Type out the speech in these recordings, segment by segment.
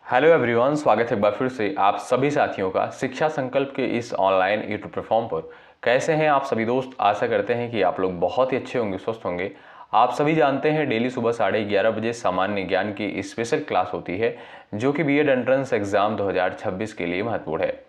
Hello everyone, स्वागत है एक बार फिर से आप सभी साथियों का शिक्षा संकल्प के इस ऑनलाइन यूट्यूब प्लेटफॉर्म पर। कैसे हैं आप सभी दोस्त? आशा करते हैं कि आप लोग बहुत ही अच्छे होंगे, स्वस्थ होंगे। आप सभी जानते हैं डेली सुबह 11:30 बजे सामान्य ज्ञान की स्पेशल क्लास होती है जो कि बीएड एंट्रेंस एग्जाम 2026 के लिए महत्वपूर्ण है।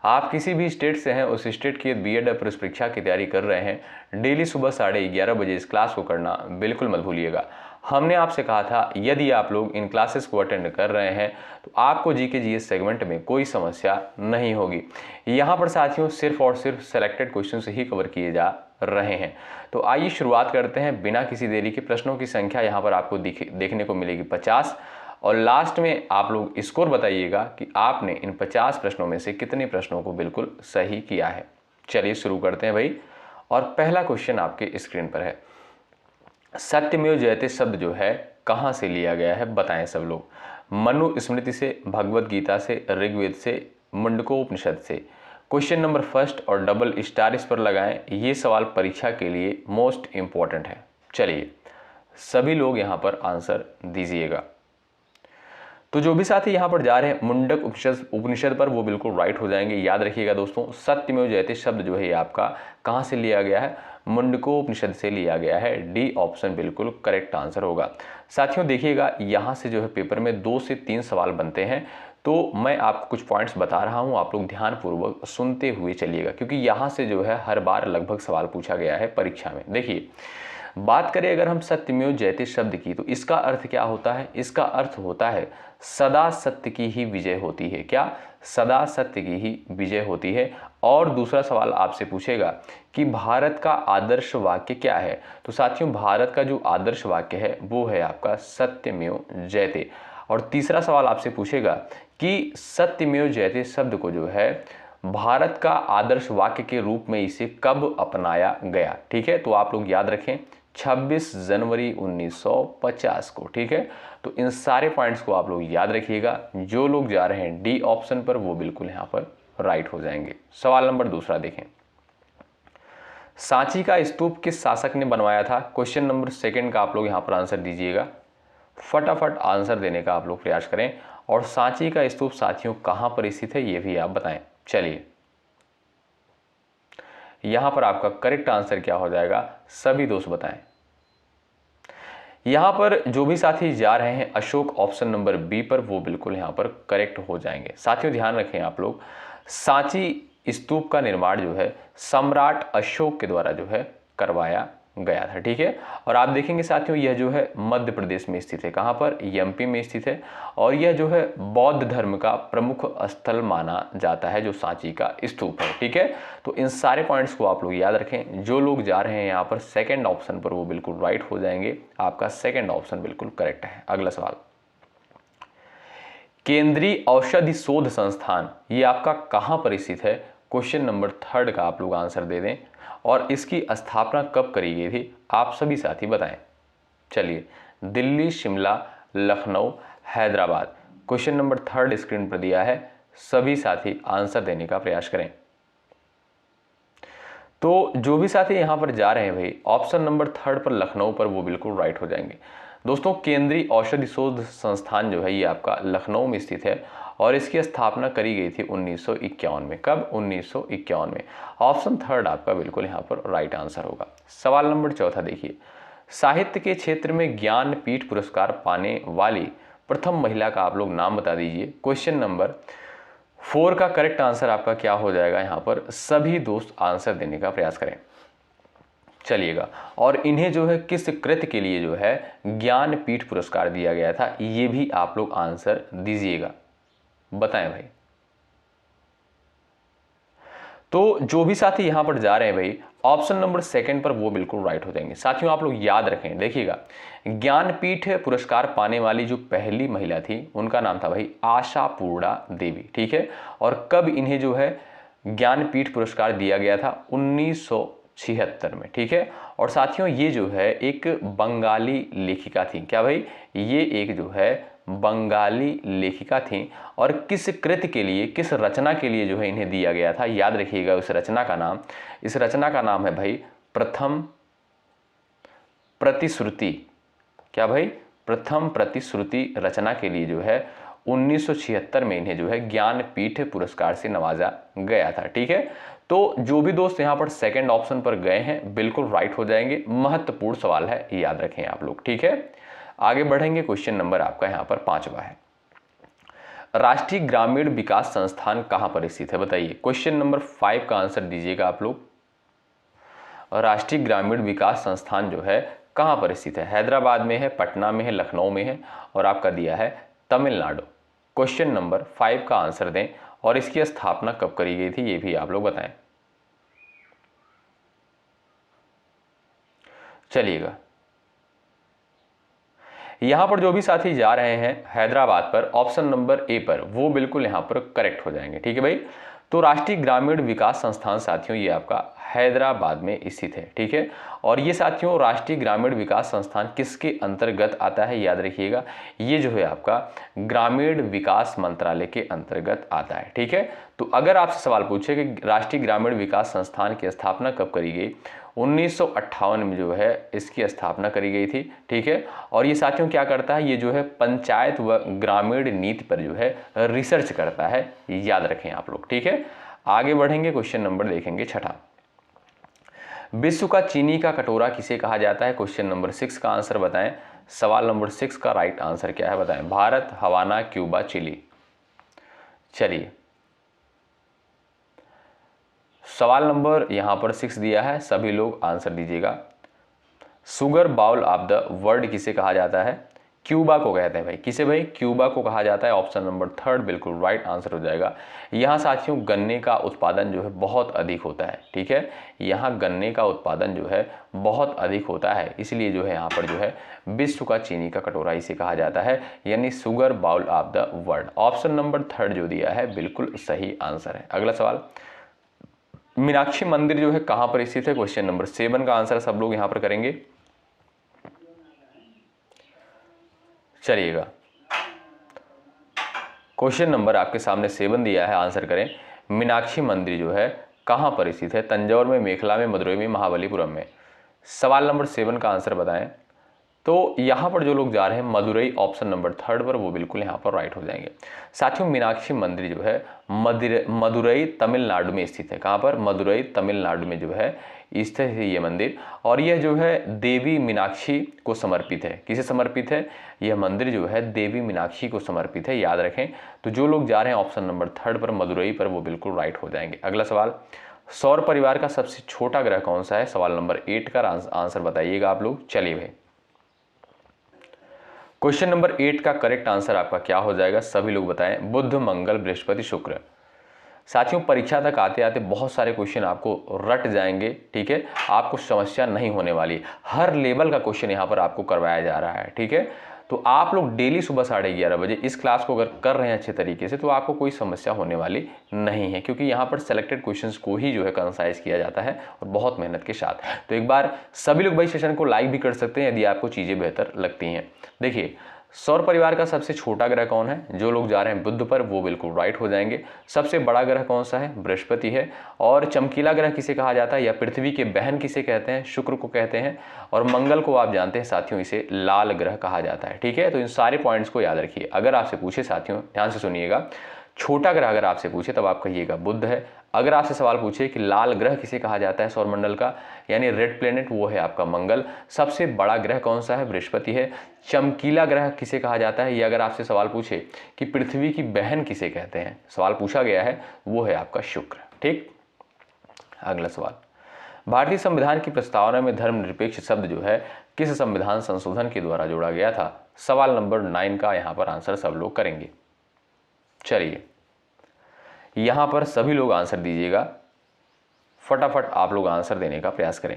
आप किसी भी स्टेट से हैं, उस स्टेट की बीएड प्रवेश परीक्षा की तैयारी कर रहे हैं, डेली सुबह 11:30 बजे इस क्लास को करना बिल्कुल मत भूलिएगा। हमने आपसे कहा था यदि आप लोग इन क्लासेस को अटेंड कर रहे हैं तो आपको जीके जीएस सेगमेंट में कोई समस्या नहीं होगी। यहाँ पर साथियों सिर्फ और सिर्फ सेलेक्टेड क्वेश्चन से ही कवर किए जा रहे हैं। तो आइए शुरुआत करते हैं बिना किसी देरी के। प्रश्नों की संख्या यहाँ पर आपको देखने को मिलेगी 50 और लास्ट में आप लोग स्कोर बताइएगा कि आपने इन 50 प्रश्नों में से कितने प्रश्नों को बिल्कुल सही किया है। चलिए शुरू करते हैं भाई। और पहला क्वेश्चन आपके स्क्रीन पर है, सत्यमेव जयते शब्द जो है कहाँ से लिया गया है, बताएं सब लोग। मनु स्मृति से, भगवत गीता से, ऋग्वेद से, मुंडकोपनिषद से। क्वेश्चन नंबर फर्स्ट और डबल स्टार इस पर लगाएं, ये सवाल परीक्षा के लिए मोस्ट इंपॉर्टेंट है। चलिए सभी लोग यहाँ पर आंसर दीजिएगा। तो जो भी साथी यहाँ पर जा रहे हैं मुंडक उपनिषद पर, वो बिल्कुल राइट हो जाएंगे। याद रखिएगा दोस्तों, सत्यमेव जयते शब्द जो है ये आपका कहाँ से लिया गया है? मुंडकोपनिषद से लिया गया है। डी ऑप्शन बिल्कुल करेक्ट आंसर होगा। साथियों देखिएगा, यहाँ से जो है पेपर में 2 से 3 सवाल बनते हैं, तो मैं आपको कुछ पॉइंट्स बता रहा हूँ, आप लोग ध्यानपूर्वक सुनते हुए चलिएगा, क्योंकि यहाँ से जो है हर बार लगभग सवाल पूछा गया है परीक्षा में। देखिए, बात करें अगर हम सत्यमेव जयते शब्द की, तो इसका अर्थ क्या होता है? इसका अर्थ होता है सदा सत्य की ही विजय होती है। क्या? सदा सत्य की ही विजय होती है। और दूसरा सवाल आपसे पूछेगा कि भारत का आदर्श वाक्य क्या है? तो साथियों भारत का जो आदर्श वाक्य है वो है आपका सत्यमेव जयते। और तीसरा सवाल आपसे पूछेगा कि सत्यमेव जयते शब्द को जो है भारत का आदर्श वाक्य के रूप में इसे कब अपनाया गया? ठीक है, तो आप लोग याद रखें 26 जनवरी 1950 को। ठीक है, तो इन सारे पॉइंट्स को आप लोग याद रखिएगा। जो लोग जा रहे हैं डी ऑप्शन पर वो बिल्कुल यहाँ पर राइट हो जाएंगे। सवाल नंबर दूसरा देखें, सांची का स्तूप किस शासक ने बनवाया था? क्वेश्चन नंबर सेकंड का आप लोग यहाँ पर आंसर दीजिएगा। फटाफट आंसर देने का आप लोग प्रयास करें। और सांची का स्तूप साथियों कहाँ पर स्थित है ये भी आप बताएं। चलिए यहां पर आपका करेक्ट आंसर क्या हो जाएगा, सभी दोस्त बताएं। यहां पर जो भी साथी जा रहे हैं अशोक ऑप्शन नंबर बी पर, वो बिल्कुल यहां पर करेक्ट हो जाएंगे। साथियों ध्यान रखें आप लोग, सांची स्तूप का निर्माण जो है सम्राट अशोक के द्वारा जो है करवाया गया था। ठीक है, और आप देखेंगे साथियों यह जो है मध्य प्रदेश में स्थित है। कहां पर? एमपी में स्थित है। और यह जो है बौद्ध धर्म का प्रमुख स्थल माना जाता है, जो सांची का स्तूप है। ठीक है, तो इन सारे पॉइंट्स को आप लोग याद रखें। जो लोग जा रहे हैं यहाँ पर सेकंड ऑप्शन पर, वो बिल्कुल राइट हो जाएंगे। आपका सेकंड ऑप्शन बिल्कुल करेक्ट है। अगला सवाल, केंद्रीय औषधि शोध संस्थान ये आपका कहां पर स्थित है? क्वेश्चन नंबर थर्ड का आप लोग आंसर दे दें। और इसकी स्थापना कब करी गई थी? आप सभी साथी बताएं। चलिए, Delhi, Shimla, Lucknow, Hyderabad. Question number third screen पर दिया है, सभी साथी आंसर देने का प्रयास करें। तो जो भी साथी यहां पर जा रहे हैं भाई ऑप्शन नंबर थर्ड पर लखनऊ पर, वो बिल्कुल राइट हो जाएंगे। दोस्तों केंद्रीय औषधि शोध संस्थान जो है ये आपका लखनऊ में स्थित है और इसकी स्थापना करी गई थी 1951 में। कब? 1951 में। ऑप्शन थर्ड आपका बिल्कुल यहाँ पर राइट आंसर होगा। सवाल नंबर चौथा देखिए, साहित्य के क्षेत्र में ज्ञानपीठ पुरस्कार पाने वाली प्रथम महिला का आप लोग नाम बता दीजिए। क्वेश्चन नंबर 4 का करेक्ट आंसर आपका क्या हो जाएगा? यहाँ पर सभी दोस्त आंसर देने का प्रयास करें। चलिएगा, और इन्हें जो है किस कृत्य के लिए जो है ज्ञानपीठ पुरस्कार दिया गया था, ये भी आप लोग आंसर दीजिएगा, बताएं भाई। तो जो भी साथी यहां पर जा रहे हैं भाई ऑप्शन नंबर सेकंड पर, वो बिल्कुल राइट हो जाएंगे। साथियों आप लोग याद रखें, देखिएगा ज्ञानपीठ पुरस्कार पाने वाली जो पहली महिला थी उनका नाम था भाई आशापूर्णा देवी। ठीक है, और कब इन्हें जो है ज्ञानपीठ पुरस्कार दिया गया था? 1976 में। ठीक है, और साथियों ये जो है एक बंगाली लेखिका थी। क्या भाई? ये एक जो है बंगाली लेखिका थी। और किस कृत्य के लिए, किस रचना के लिए जो है इन्हें दिया गया था? याद रखिएगा उस रचना का नाम, इस रचना का नाम है भाई प्रथम प्रतिश्रुति। क्या भाई? प्रथम प्रतिश्रुति रचना के लिए जो है 1976 में इन्हें जो है ज्ञानपीठ पुरस्कार से नवाजा गया था। ठीक है, तो जो भी दोस्त यहां पर सेकंड ऑप्शन पर गए हैं बिल्कुल राइट हो जाएंगे। महत्वपूर्ण सवाल है, याद रखें आप लोग। ठीक है, आगे बढ़ेंगे। क्वेश्चन नंबर आपका यहां पर 5वां है, राष्ट्रीय ग्रामीण विकास संस्थान कहां पर स्थित है, बताइए। क्वेश्चन नंबर 5 का आंसर दीजिएगा आप लोग। राष्ट्रीय ग्रामीण विकास संस्थान जो है कहां पर स्थित है? हैदराबाद में है, पटना में है, लखनऊ में है, और आपका दिया है तमिलनाडु। क्वेश्चन नंबर 5 का आंसर दें और इसकी स्थापना कब करी गई थी ये भी आप लोग बताएं। चलिएगा, यहां पर जो भी साथी जा रहे हैं हैदराबाद पर, ऑप्शन नंबर ए पर, वो बिल्कुल यहां पर करेक्ट हो जाएंगे। ठीक है भाई, तो राष्ट्रीय ग्रामीण विकास संस्थान साथियों ये आपका हैदराबाद में स्थित है। ठीक है, और ये साथियों राष्ट्रीय ग्रामीण विकास संस्थान किसके अंतर्गत आता है, याद रखिएगा, ये जो है आपका ग्रामीण विकास मंत्रालय के अंतर्गत आता है। ठीक है, तो अगर आपसे सवाल पूछे कि राष्ट्रीय ग्रामीण विकास संस्थान की स्थापना कब करी गई, 1958 में जो है इसकी स्थापना करी गई थी। ठीक है, और ये साथियों क्या करता है, ये जो है पंचायत व ग्रामीण नीति पर जो है रिसर्च करता है, याद रखें आप लोग। ठीक है, आगे बढ़ेंगे। क्वेश्चन नंबर देखेंगे 6, विश्व का चीनी का कटोरा किसे कहा जाता है? क्वेश्चन नंबर 6 का आंसर बताएं। सवाल नंबर 6 का राइट आंसर क्या है बताएं। भारत, हवाना, क्यूबा, चिली। चलिए, सवाल नंबर यहां पर 6 दिया है, सभी लोग आंसर दीजिएगा। Sugar bowl of the world किसे कहा जाता है? क्यूबा को कहते हैं भाई। किसे भाई? क्यूबा को कहा जाता है। ऑप्शन नंबर 3 बिल्कुल राइट आंसर हो जाएगा। यहाँ साथियों गन्ने का उत्पादन जो है बहुत अधिक होता है। ठीक है, यहाँ गन्ने का उत्पादन जो है बहुत अधिक होता है, इसलिए जो है यहाँ पर जो है विश्व का चीनी का कटोरा इसे कहा जाता है, यानी sugar bowl of the world. Option number 3 जो दिया है बिल्कुल सही आंसर है। अगला सवाल, मीनाक्षी मंदिर जो है कहाँ पर स्थित है? क्वेश्चन नंबर 7 का आंसर सब लोग यहाँ पर करेंगे। चलिएगा, क्वेश्चन नंबर आपके सामने 7 दिया है, आंसर करें। मीनाक्षी मंदिर जो है कहां पर स्थित है? तंजौर में, मेखला में, मदुरई में, महाबलीपुरम में। सवाल नंबर 7 का आंसर बताएं। तो यहां पर जो लोग जा रहे हैं मदुरई, ऑप्शन नंबर 3 पर, वो बिल्कुल यहां पर राइट हो जाएंगे। साथियों मीनाक्षी मंदिर जो है मदुरई तमिलनाडु में स्थित है। कहां पर? मदुरई तमिलनाडु में जो है स्थित है ये मंदिर, और यह जो है देवी मीनाक्षी को समर्पित है। किसे समर्पित है? यह मंदिर जो है देवी मीनाक्षी को समर्पित है, याद रखें। तो जो लोग जा रहे हैं ऑप्शन नंबर 3 पर, मदुरई पर, वो बिल्कुल राइट हो जाएंगे। अगला सवाल, सौर परिवार का सबसे छोटा ग्रह कौन सा है? सवाल नंबर 8 का आंसर बताइएगा आप लोग। चलिए भाई, क्वेश्चन नंबर 8 का करेक्ट आंसर आपका क्या हो जाएगा, सभी लोग बताएं। बुध, मंगल, बृहस्पति, शुक्र। साथियों परीक्षा तक आते आते बहुत सारे क्वेश्चन आपको रट जाएंगे। ठीक है, आपको समस्या नहीं होने वाली, हर लेवल का क्वेश्चन यहाँ पर आपको करवाया जा रहा है। ठीक है, तो आप लोग डेली सुबह 11:30 बजे इस क्लास को अगर कर रहे हैं अच्छे तरीके से, तो आपको कोई समस्या होने वाली नहीं है, क्योंकि यहाँ पर सेलेक्टेड क्वेश्चंस को ही जो है कंसाइज किया जाता है और बहुत मेहनत के साथ। तो एक बार सभी लोग भाई सेशन को लाइक भी कर सकते हैं यदि आपको चीज़ें बेहतर लगती हैं। देखिए, सौर परिवार का सबसे छोटा ग्रह कौन है? जो लोग जा रहे हैं बुध पर, वो बिल्कुल राइट हो जाएंगे। सबसे बड़ा ग्रह कौन सा है? बृहस्पति है। और चमकीला ग्रह किसे कहा जाता है, या पृथ्वी के बहन किसे कहते हैं? शुक्र को कहते हैं। और मंगल को आप जानते हैं साथियों, इसे लाल ग्रह कहा जाता है। ठीक है, तो इन सारे पॉइंट्स को याद रखिए। अगर आपसे पूछे साथियों, ध्यान से सुनिएगा, छोटा ग्रह अगर आपसे पूछे तब आप कहिएगा बुध है। अगर आपसे सवाल पूछे कि लाल ग्रह किसे कहा जाता है सौरमंडल का, यानी रेड प्लेनेट, वो है आपका मंगल। सबसे बड़ा ग्रह कौन सा है? बृहस्पति है। चमकीला ग्रह किसे कहा जाता है? ये अगर आपसे सवाल पूछे कि पृथ्वी की बहन किसे कहते हैं, सवाल पूछा गया है, वो है आपका शुक्र। ठीक, अगला सवाल, भारतीय संविधान की प्रस्तावना में धर्मनिरपेक्ष शब्द जो है किस संविधान संशोधन के द्वारा जोड़ा गया था? सवाल नंबर 9 का यहाँ पर आंसर सब लोग करेंगे। चलिए, यहां पर सभी लोग आंसर दीजिएगा, फटाफट आप लोग आंसर देने का प्रयास करें।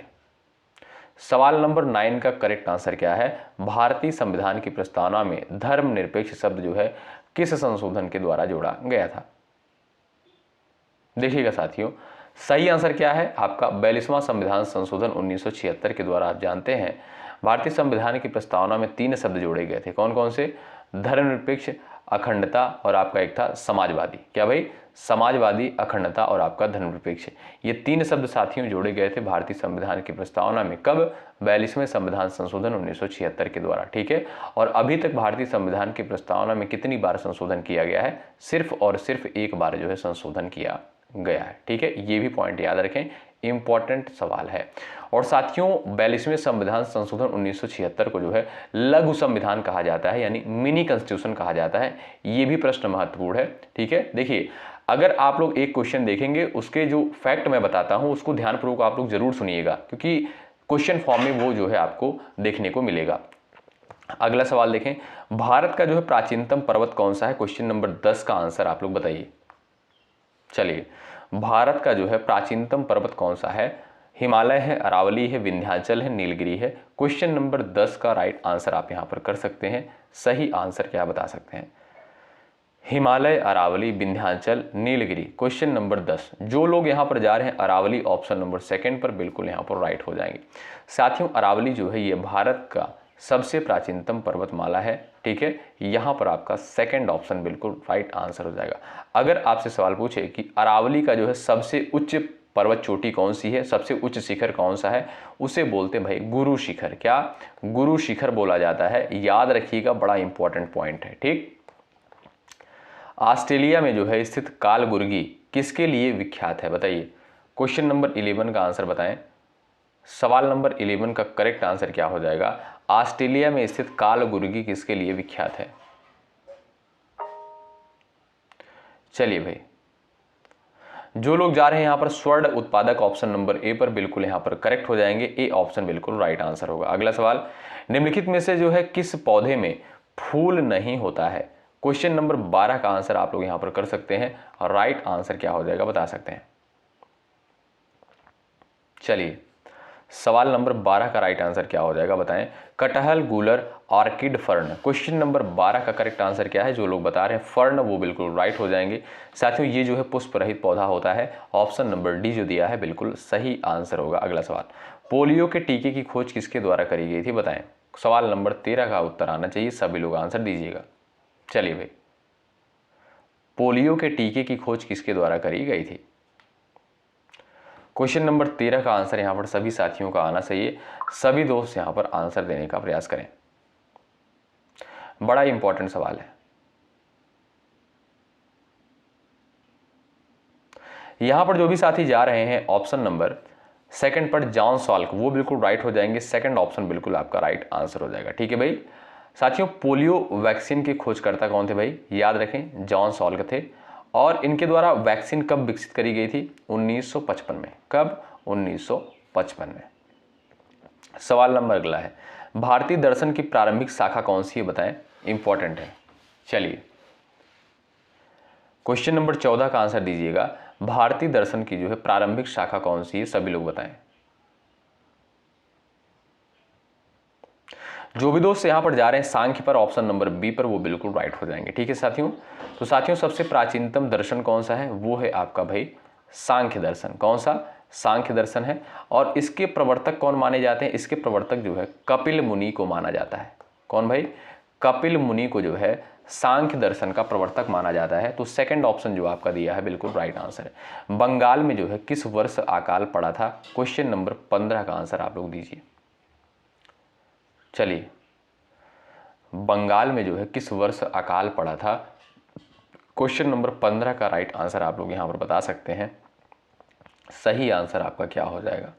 सवाल नंबर 9 का करेक्ट आंसर क्या है? भारतीय संविधान की प्रस्तावना में धर्मनिरपेक्ष शब्द जो है किस संशोधन के द्वारा जोड़ा गया था? देखिएगा साथियों, सही आंसर क्या है आपका? 42वां संविधान संशोधन 1976 के द्वारा। आप जानते हैं भारतीय संविधान की प्रस्तावना में 3 शब्द जोड़े गए थे। कौन कौन से? धर्मनिरपेक्ष, अखंडता और आपका एक था समाजवादी। क्या भाई? समाजवादी, अखंडता और आपका धर्मनिरपेक्ष। ये 3 शब्द साथियों जोड़े गए थे भारतीय संविधान की प्रस्तावना में। कब? 42वें संविधान संशोधन 1976 के द्वारा। ठीक है। और अभी तक भारतीय संविधान की प्रस्तावना में कितनी बार संशोधन किया गया है? सिर्फ और सिर्फ एक बार जो है संशोधन किया गया है। ठीक है, ये भी पॉइंट याद रखें, इंपॉर्टेंट सवाल है। और साथियों 42वें संविधान संशोधन 1976 को जो है लघु संविधान कहा जाता है, यानी मिनी कॉन्स्टिट्यूशन कहा जाता है। ये भी प्रश्न महत्वपूर्ण है। ठीक है, देखिए अगर आप लोग एक क्वेश्चन देखेंगे, उसके जो फैक्ट मैं बताता हूं उसको ध्यानपूर्वक आप लोग जरूर सुनिएगा, क्योंकि क्वेश्चन फॉर्म में वो जो है आपको देखने को मिलेगा। अगला सवाल देखें, भारत का जो है प्राचीनतम पर्वत कौन सा है? क्वेश्चन नंबर 10 का आंसर आप लोग बताइए। चलिए, भारत का जो है प्राचीनतम पर्वत कौन सा है? हिमालय है, अरावली है, विंध्याचल है, नीलगिरी है। क्वेश्चन नंबर 10 का राइट आंसर आप यहां पर कर सकते हैं। सही आंसर क्या बता सकते हैं? हिमालय, अरावली, विंध्याचल, नीलगिरी। Question number 10। जो लोग यहां पर जा रहे हैं अरावली ऑप्शन नंबर 2 पर, बिल्कुल यहां पर राइट हो जाएंगे। साथियों अरावली जो है ये भारत का सबसे प्राचीनतम पर्वतमाला है। ठीक है, यहां पर आपका 2nd ऑप्शन बिल्कुल राइट आंसर हो जाएगा। अगर आपसे सवाल पूछे कि अरावली का जो है सबसे उच्च पर्वत चोटी कौन सी है, सबसे उच्च शिखर कौन सा है, उसे बोलते भाई गुरु शिखर। क्या? गुरु शिखर बोला जाता है। याद रखिएगा, बड़ा इंपॉर्टेंट पॉइंट है। ठीक, ऑस्ट्रेलिया में जो है स्थित कालबुर्गी किसके लिए विख्यात है? बताइए। क्वेश्चन नंबर 11 का आंसर बताएं। सवाल नंबर 11 का करेक्ट आंसर क्या हो जाएगा? ऑस्ट्रेलिया में स्थित कालबुर्गी किसके लिए विख्यात है? चलिए भाई, जो लोग जा रहे हैं यहां पर स्वर्ण उत्पादक ऑप्शन नंबर ए पर, बिल्कुल यहां पर करेक्ट हो जाएंगे। ए ऑप्शन बिल्कुल राइट आंसर होगा। अगला सवाल, निम्नलिखित में से जो है किस पौधे में फूल नहीं होता है? क्वेश्चन नंबर 12 का आंसर आप लोग यहां पर कर सकते हैं। राइट आंसर क्या हो जाएगा बता सकते हैं? चलिए, सवाल नंबर 12 का राइट आंसर क्या हो जाएगा बताएं। कटहल, गूलर, ऑर्किड, फर्न। क्वेश्चन नंबर 12 का करेक्ट आंसर क्या है? जो लोग बता रहे हैं फर्न, वो बिल्कुल राइट हो जाएंगे। साथियों ये जो है पुष्प रहित पौधा होता है। ऑप्शन नंबर डी जो दिया है बिल्कुल सही आंसर होगा। अगला सवाल, पोलियो के टीके की खोज किसके द्वारा करी गई थी? बताएं। सवाल नंबर 13 का उत्तर आना चाहिए, सभी लोग आंसर दीजिएगा। चलिए भाई, पोलियो के टीके की खोज किसके द्वारा करी गई थी? क्वेश्चन नंबर 13 का आंसर यहां पर सभी साथियों का आना चाहिए। सभी दोस्त यहां पर आंसर देने का प्रयास करें, बड़ा इंपॉर्टेंट सवाल है। यहां पर जो भी साथी जा रहे हैं ऑप्शन नंबर 2 पर जॉन सॉल्क, वो बिल्कुल राइट हो जाएंगे। 2nd ऑप्शन बिल्कुल आपका राइट आंसर हो जाएगा। ठीक है भाई, साथियों पोलियो वैक्सीन के खोजकर्ता कौन थे भाई? याद रखें, जॉन सॉल्क थे। और इनके द्वारा वैक्सीन कब विकसित करी गई थी? 1955 में। कब? 1955 में। सवाल नंबर अगला है, भारतीय दर्शन की प्रारंभिक शाखा कौन सी है? बताएं, इंपॉर्टेंट है। चलिए, क्वेश्चन नंबर 14 का आंसर दीजिएगा। भारतीय दर्शन की जो है प्रारंभिक शाखा कौन सी है? सभी लोग बताएं। जो भी दोस्त यहां पर जा रहे हैं सांख्य पर, ऑप्शन नंबर बी पर, वो बिल्कुल राइट हो जाएंगे। ठीक है साथियों, तो साथियों सबसे प्राचीनतम दर्शन कौन सा है? वो है आपका भाई सांख्य दर्शन। कौन सा? सांख्य दर्शन है। और इसके प्रवर्तक कौन माने जाते हैं? इसके प्रवर्तक जो है कपिल मुनि को माना जाता है। कौन भाई? कपिल मुनि को जो है सांख्य दर्शन का प्रवर्तक माना जाता है। तो 2nd ऑप्शन जो आपका दिया है बिल्कुल राइट आंसर है। बंगाल में जो है किस वर्ष अकाल पड़ा था? क्वेश्चन नंबर 15 का आंसर आप लोग दीजिए। चलिए, बंगाल में जो है किस वर्ष अकाल पड़ा था? क्वेश्चन नंबर 15 का राइट आंसर आप लोग यहां पर बता सकते हैं। सही आंसर आपका क्या हो जाएगा?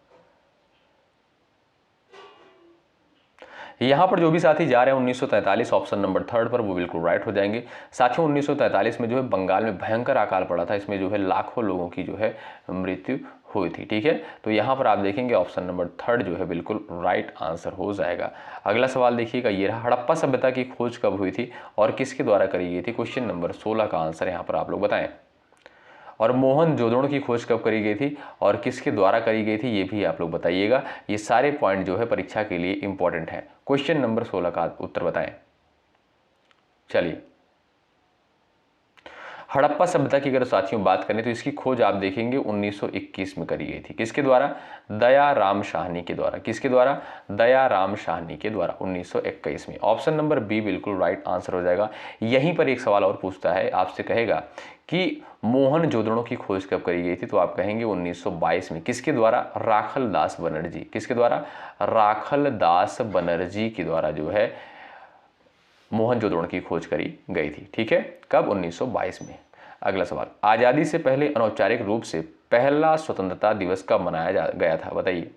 यहां पर जो भी साथी जा रहे हैं 1943 ऑप्शन नंबर 3 पर, वो बिल्कुल राइट हो जाएंगे। साथियों 1943 में जो है बंगाल में भयंकर अकाल पड़ा था। इसमें जो है लाखों लोगों की जो है मृत्यु हुई थी। ठीक है, तो यहां पर आप देखेंगे ऑप्शन नंबर 3 जो है बिल्कुल राइट आंसर हो जाएगा। अगला सवाल देखिएगा, ये रहा, हड़प्पा सभ्यता की खोज कब हुई थी और किसके द्वारा करी गई थी? क्वेश्चन नंबर 16 का आंसर यहां पर आप लोग बताएं। और मोहनजोदड़ो की खोज कब करी गई थी और किसके द्वारा करी गई थी, ये भी आप लोग बताइएगा। ये सारे पॉइंट जो है परीक्षा के लिए इंपॉर्टेंट है। क्वेश्चन नंबर 16 का उत्तर बताएं। चलिए, हड़प्पा सभ्यता की अगर साथियों बात करें तो इसकी खोज आप देखेंगे 1921 में करी गई थी। किसके द्वारा? दयाराम साहनी के द्वारा। किसके द्वारा? दयाराम साहनी के द्वारा 1921 में। ऑप्शन नंबर बी बिल्कुल राइट आंसर हो जाएगा। यहीं पर एक सवाल और पूछता है, आपसे कहेगा कि मोहनजोदड़ो की खोज कब करी गई थी, तो आप कहेंगे 1922 में। किसके द्वारा? राखल दास बनर्जी। किसके द्वारा? राखल दास बनर्जी के द्वारा जो है मोहनजोदड़ो की खोज करी गई थी। ठीक है, कब? 1922 में। अगला सवाल, आजादी से पहले अनौपचारिक रूप से पहला स्वतंत्रता दिवस कब मनाया गया था, बताइए।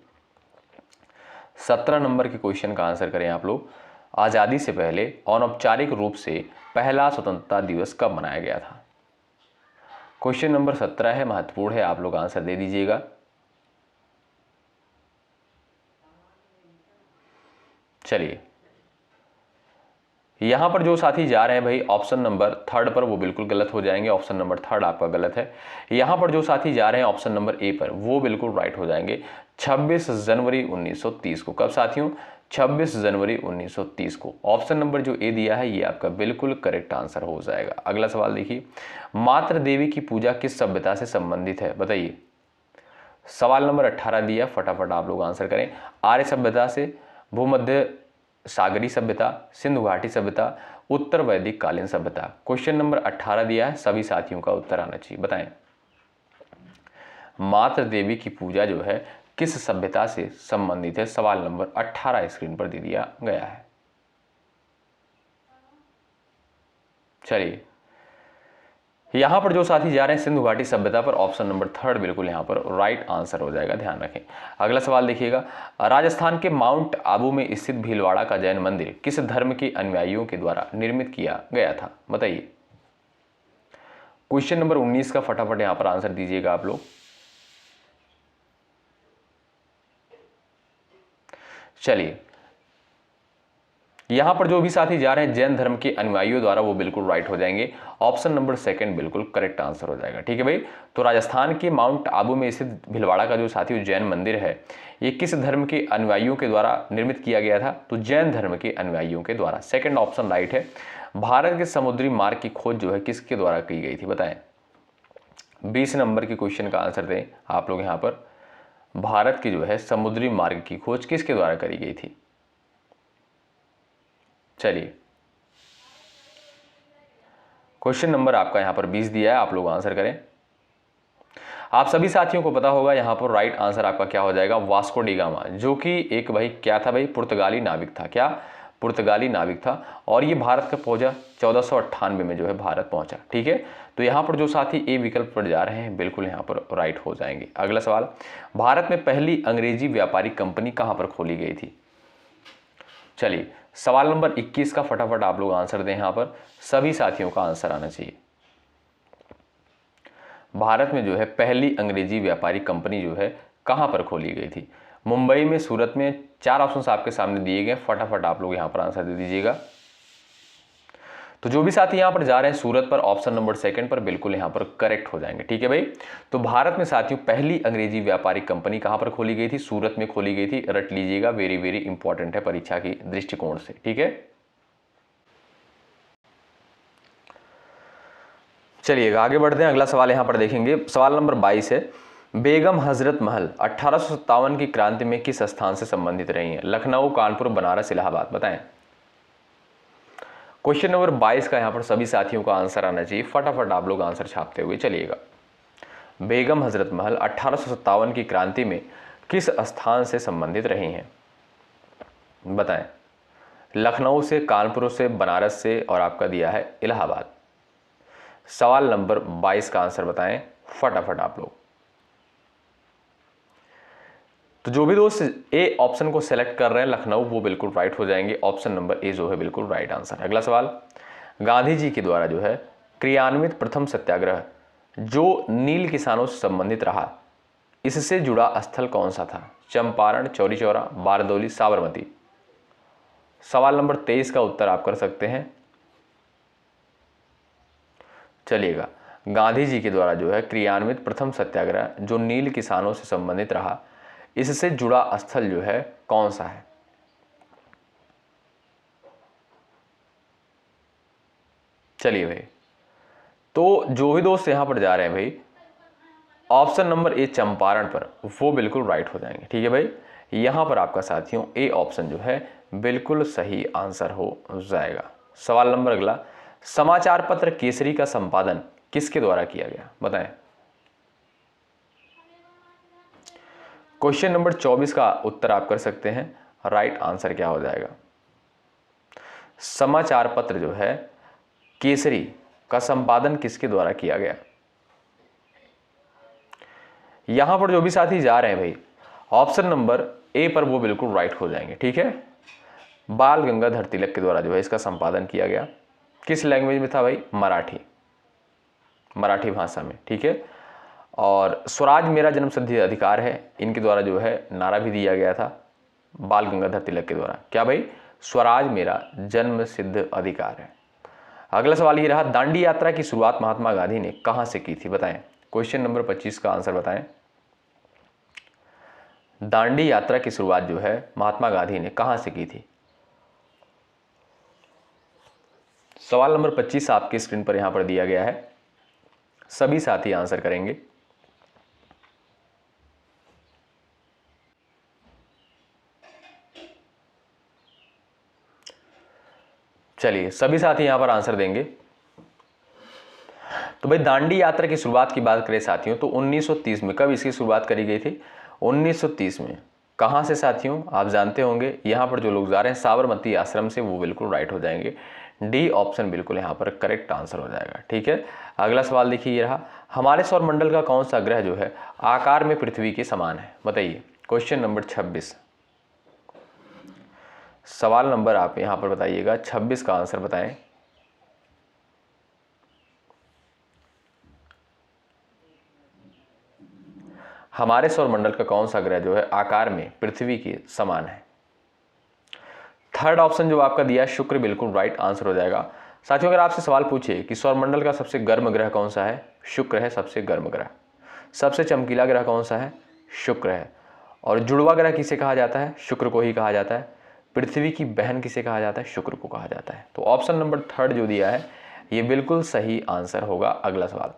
17 नंबर के क्वेश्चन का आंसर करें आप लोग। आजादी से पहले अनौपचारिक रूप से पहला स्वतंत्रता दिवस कब मनाया गया था? क्वेश्चन नंबर 17 है, महत्वपूर्ण है, आप लोग आंसर दे दीजिएगा। चलिए, यहां पर जो साथी जा रहे हैं भाई ऑप्शन नंबर थर्ड पर, वो बिल्कुल गलत हो जाएंगे। ऑप्शन नंबर थर्ड आपका गलत है। यहां पर जो साथी जा रहे हैं ऑप्शन नंबर ए पर, वो बिल्कुल राइट हो जाएंगे। 26 जनवरी 1930 को। कब साथियों? 26 जनवरी 1930 को। ऑप्शन नंबर जो ए दिया है ये आपका बिल्कुल करेक्ट आंसर हो जाएगा। अगला सवाल देखिए, मातृ देवी की पूजा किस सभ्यता से संबंधित है, बताइए। सवाल नंबर 18 दिया, फटाफट आप लोग आंसर करें। आर्य सभ्यता से, भूमध्य सागरी सभ्यता, सिंधु घाटी सभ्यता, उत्तर वैदिक कालीन सभ्यता। क्वेश्चन नंबर 18 दिया है, सभी साथियों का उत्तर आना चाहिए, बताएं। मातृ देवी की पूजा जो है किस सभ्यता से संबंधित है? सवाल नंबर 18 स्क्रीन पर दे दिया गया है। चलिए, यहां पर जो साथी जा रहे हैं सिंधु घाटी सभ्यता पर, ऑप्शन नंबर थर्ड बिल्कुल यहां पर राइट आंसर हो जाएगा, ध्यान रखें। अगला सवाल देखिएगा, राजस्थान के माउंट आबू में स्थित भीलवाड़ा का जैन मंदिर किस धर्म के अनुयायियों के द्वारा निर्मित किया गया था, बताइए। क्वेश्चन नंबर 19 का फटाफट यहां पर आंसर दीजिएगा आप लोग। चलिए, यहां पर जो भी साथी जा रहे हैं जैन धर्म के अनुयायियों द्वारा, वो बिल्कुल राइट हो जाएंगे। ऑप्शन नंबर सेकंड बिल्कुल करेक्ट आंसर हो जाएगा। ठीक है भाई, तो राजस्थान के माउंट आबू में स्थित भीलवाड़ा का जो साथी जैन मंदिर है, ये किस धर्म के अनुयायियों के द्वारा निर्मित किया गया था? तो जैन धर्म के अनुयायियों के द्वारा। सेकंड ऑप्शन राइट है। भारत के समुद्री मार्ग की खोज जो है किसके द्वारा की गई थी, बताएं। 20 नंबर के क्वेश्चन का आंसर दें आप लोग यहां पर। भारत की जो है समुद्री मार्ग की खोज किसके द्वारा करी गई थी? चलिए, क्वेश्चन नंबर आपका यहां पर 20 दिया है, आप लोग आंसर करें। आप सभी साथियों को पता होगा यहां पर राइट आंसर आपका क्या हो जाएगा? वास्को डी गामा, जो कि एक भाई क्या था भाई? पुर्तगाली नाविक था। क्या? पुर्तगाली नाविक था, और ये भारत का पहुंचा 1498 में जो है भारत पहुंचा। ठीक है, तो यहां पर जो साथी ए विकल्प पर जा रहे हैं बिल्कुल यहां पर राइट हो जाएंगे। अगला सवाल, भारत में पहली अंग्रेजी व्यापारिक कंपनी कहां पर खोली गई थी? चलिए, सवाल नंबर 21 का फटाफट आप लोग आंसर दें, यहां पर सभी साथियों का आंसर आना चाहिए। भारत में जो है पहली अंग्रेजी व्यापारिक कंपनी जो है कहां पर खोली गई थी? मुंबई में, सूरत में। 4 ऑप्शंस आपके सामने दिए गए, फटाफट आप लोग यहां पर आंसर दे दीजिएगा। तो जो भी साथी यहां पर जा रहे हैं सूरत पर, ऑप्शन नंबर सेकंड पर बिल्कुल यहां पर करेक्ट हो जाएंगे। ठीक है भाई, तो भारत में साथियों पहली अंग्रेजी व्यापारिक कंपनी कहां पर खोली गई थी? सूरत में खोली गई थी। रट लीजिएगा, वेरी वेरी इंपॉर्टेंट है परीक्षा की दृष्टिकोण से। ठीक है, चलिएगा आगे बढ़ते हैं। अगला सवाल यहां पर देखेंगे, सवाल नंबर 22 है, बेगम हजरत महल 1857 की क्रांति में किस स्थान से संबंधित रही हैं? लखनऊ, कानपुर, बनारस, इलाहाबाद, बताएं। क्वेश्चन नंबर 22 का यहां पर सभी साथियों का आंसर आना चाहिए, फटाफट आप लोग आंसर छापते हुए चलिएगा। बेगम हजरत महल 1857 की क्रांति में किस स्थान से संबंधित रही हैं, बताएं। लखनऊ से, कानपुर से, बनारस से, और आपका दिया है इलाहाबाद। सवाल नंबर 22 का आंसर बताएं फटाफट आप लोग। तो जो भी दोस्त ए ऑप्शन को सेलेक्ट कर रहे हैं लखनऊ, वो बिल्कुल राइट हो जाएंगे। ऑप्शन नंबर ए जो है बिल्कुल राइट आंसर। अगला सवाल, गांधी जी के द्वारा जो है क्रियान्वित प्रथम सत्याग्रह जो नील किसानों से संबंधित रहा, इससे जुड़ा स्थल कौन सा था? चंपारण, चौरी चौरा, बारदौली, साबरमती। सवाल नंबर 23 का उत्तर आप कर सकते हैं। चलिएगा, गांधी जी के द्वारा जो है क्रियान्वित प्रथम सत्याग्रह जो नील किसानों से संबंधित रहा, इससे जुड़ा स्थल जो है कौन सा है? चलिए भाई, तो जो भी दोस्त यहाँ पर जा रहे हैं भाई ऑप्शन नंबर ए चंपारण पर, वो बिल्कुल राइट हो जाएंगे। ठीक है भाई, यहाँ पर आपका साथियों ए ऑप्शन जो है बिल्कुल सही आंसर हो जाएगा। सवाल नंबर अगला, समाचार पत्र केसरी का संपादन किसके द्वारा किया गया, बताएं। क्वेश्चन नंबर 24 का उत्तर आप कर सकते हैं। राइट आंसर क्या हो जाएगा? समाचार पत्र जो है केसरी का संपादन किसके द्वारा किया गया? यहां पर जो भी साथी जा रहे हैं भाई ऑप्शन नंबर ए पर, वो बिल्कुल राइट हो जाएंगे। ठीक है, बाल गंगाधर तिलक के द्वारा जो है इसका संपादन किया गया। किस लैंग्वेज में था भाई? मराठी भाषा में। ठीक है, और स्वराज मेरा जन्म सिद्ध अधिकार है, इनके द्वारा जो है नारा भी दिया गया था बाल गंगाधर तिलक के द्वारा। क्या भाई? स्वराज मेरा जन्म सिद्ध अधिकार है। अगला सवाल ये रहा, दांडी यात्रा की शुरुआत महात्मा गांधी ने कहां से की थी, बताएं। क्वेश्चन नंबर 25 का आंसर बताएं। दांडी यात्रा की शुरुआत जो है महात्मा गांधी ने कहां से की थी? सवाल नंबर 25 आपकी स्क्रीन पर यहां पर दिया गया है, सभी साथी आंसर करेंगे। चलिए सभी साथी यहां पर आंसर देंगे। तो भाई दांडी यात्रा की शुरुआत की बात करें साथियों तो 1930 में। कब इसकी शुरुआत करी गई थी? 1930 में। कहां से साथियों? आप जानते होंगे, यहां पर जो लोग जा रहे हैं साबरमती आश्रम से, वो बिल्कुल राइट हो जाएंगे। डी ऑप्शन बिल्कुल यहां पर करेक्ट आंसर हो जाएगा। ठीक है, अगला सवाल देखिए ये रहा, हमारे सौरमंडल का कौन सा ग्रह जो है आकार में पृथ्वी के समान है, बताइए। क्वेश्चन नंबर 26, सवाल नंबर आप यहां पर बताइएगा 26 का आंसर बताएं। हमारे सौरमंडल का कौन सा ग्रह जो है आकार में पृथ्वी के समान है? थर्ड ऑप्शन जो आपका दिया है शुक्र, बिल्कुल राइट आंसर हो जाएगा। साथियों अगर आपसे सवाल पूछे कि सौरमंडल का सबसे गर्म ग्रह कौन सा है, शुक्र है सबसे गर्म ग्रह। सबसे चमकीला ग्रह कौन सा है, शुक्र है। और जुड़वा ग्रह किसे कहा जाता है, शुक्र को ही कहा जाता है। पृथ्वी की बहन किसे कहा जाता है, शुक्र को कहा जाता है। तो ऑप्शन नंबर थर्ड जो दिया है ये बिल्कुल सही आंसर होगा। अगला सवाल,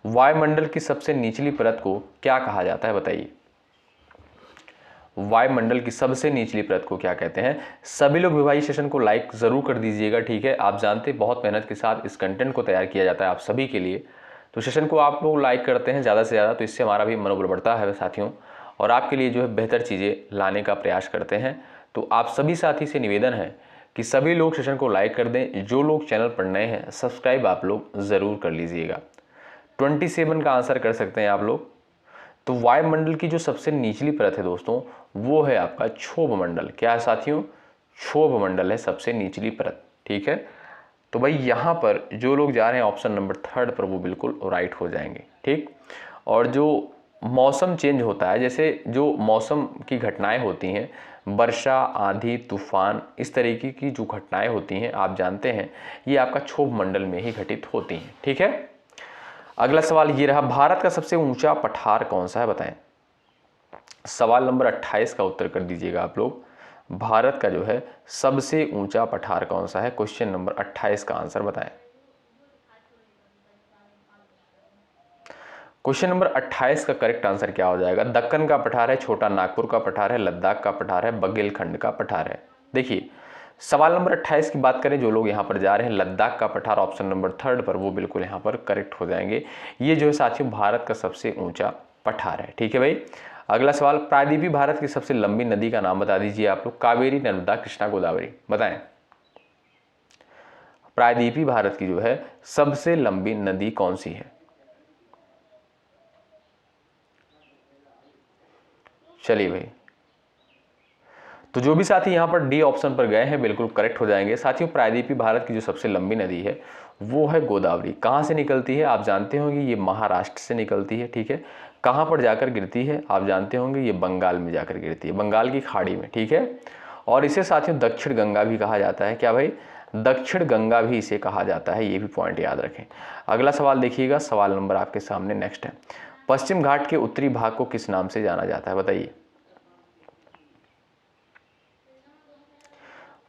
वायुमंडल की सबसे निचली परत को क्या कहा जाता है, बताइए। वायुमंडल की सबसे निचली परत को क्या कहते हैं? सभी लोग विभाजित सेशन को लाइक जरूर कर दीजिएगा। ठीक है, आप जानते हैं बहुत मेहनत के साथ इस कंटेंट को तैयार किया जाता है आप सभी के लिए, तो सेशन को आप लोग लाइक करते हैं ज़्यादा से ज़्यादा, तो इससे हमारा भी मनोबल बढ़ता है साथियों, और आपके लिए जो है बेहतर चीज़ें लाने का प्रयास करते हैं। तो आप सभी साथी से निवेदन है कि सभी लोग सेशन को लाइक कर दें। जो लोग चैनल पर नए हैं सब्सक्राइब आप लोग ज़रूर कर लीजिएगा। 27 का आंसर कर सकते हैं आप लोग। तो वायुमंडल की जो सबसे निचली परत है दोस्तों वो है आपका क्षोभ मंडल। क्या है साथियों? क्षोभ मंडल है सबसे निचली परत। ठीक है, तो भाई यहाँ पर जो लोग जा रहे हैं ऑप्शन नंबर थर्ड पर वो बिल्कुल राइट हो जाएंगे। ठीक, और जो मौसम चेंज होता है, जैसे जो मौसम की घटनाएं होती हैं, वर्षा, आंधी, तूफान, इस तरीके की जो घटनाएं होती हैं आप जानते हैं ये आपका क्षोभ मंडल में ही घटित होती हैं। ठीक है, अगला सवाल ये रहा, भारत का सबसे ऊंचा पठार कौन सा है, बताएं। सवाल नंबर 28 का उत्तर कर दीजिएगा आप लोग। भारत का जो है सबसे ऊंचा पठार कौन सा है? क्वेश्चन नंबर 28 का आंसर बताएं। क्वेश्चन नंबर 28 का करेक्ट आंसर क्या हो जाएगा? दक्कन का पठार है, छोटा नागपुर का पठार है, लद्दाख का पठार है, बघेलखंड का पठार है। देखिए सवाल नंबर 28 की बात करें, जो लोग यहाँ पर जा रहे हैं लद्दाख का पठार ऑप्शन नंबर थर्ड पर, वो बिल्कुल यहाँ पर करेक्ट हो जाएंगे। ये जो है साथियों भारत का सबसे ऊंचा पठार है। ठीक है भाई, अगला सवाल, प्रायद्वीपीय भारत की सबसे लंबी नदी का नाम बता दीजिए आप लोग। कावेरी, नर्मदा, कृष्णा, गोदावरी, बताएं। प्रायद्वीपीय भारत की जो है सबसे लंबी नदी कौन सी है? चलिए भाई, तो जो भी साथी यहाँ पर डी ऑप्शन पर गए हैं बिल्कुल करेक्ट हो जाएंगे। साथियों प्रायद्वीपीय भारत की जो सबसे लंबी नदी है वो है गोदावरी। कहाँ से निकलती है? आप जानते होंगे ये महाराष्ट्र से निकलती है। ठीक है, कहाँ पर जाकर गिरती है? आप जानते होंगे ये बंगाल में जाकर गिरती है, बंगाल की खाड़ी में। ठीक है, और इसे साथियों दक्षिण गंगा भी कहा जाता है। क्या भाई? दक्षिण गंगा भी इसे कहा जाता है, ये भी पॉइंट याद रखें। अगला सवाल देखिएगा, सवाल नंबर आपके सामने नेक्स्ट है, पश्चिम घाट के उत्तरी भाग को किस नाम से जाना जाता है, बताइए।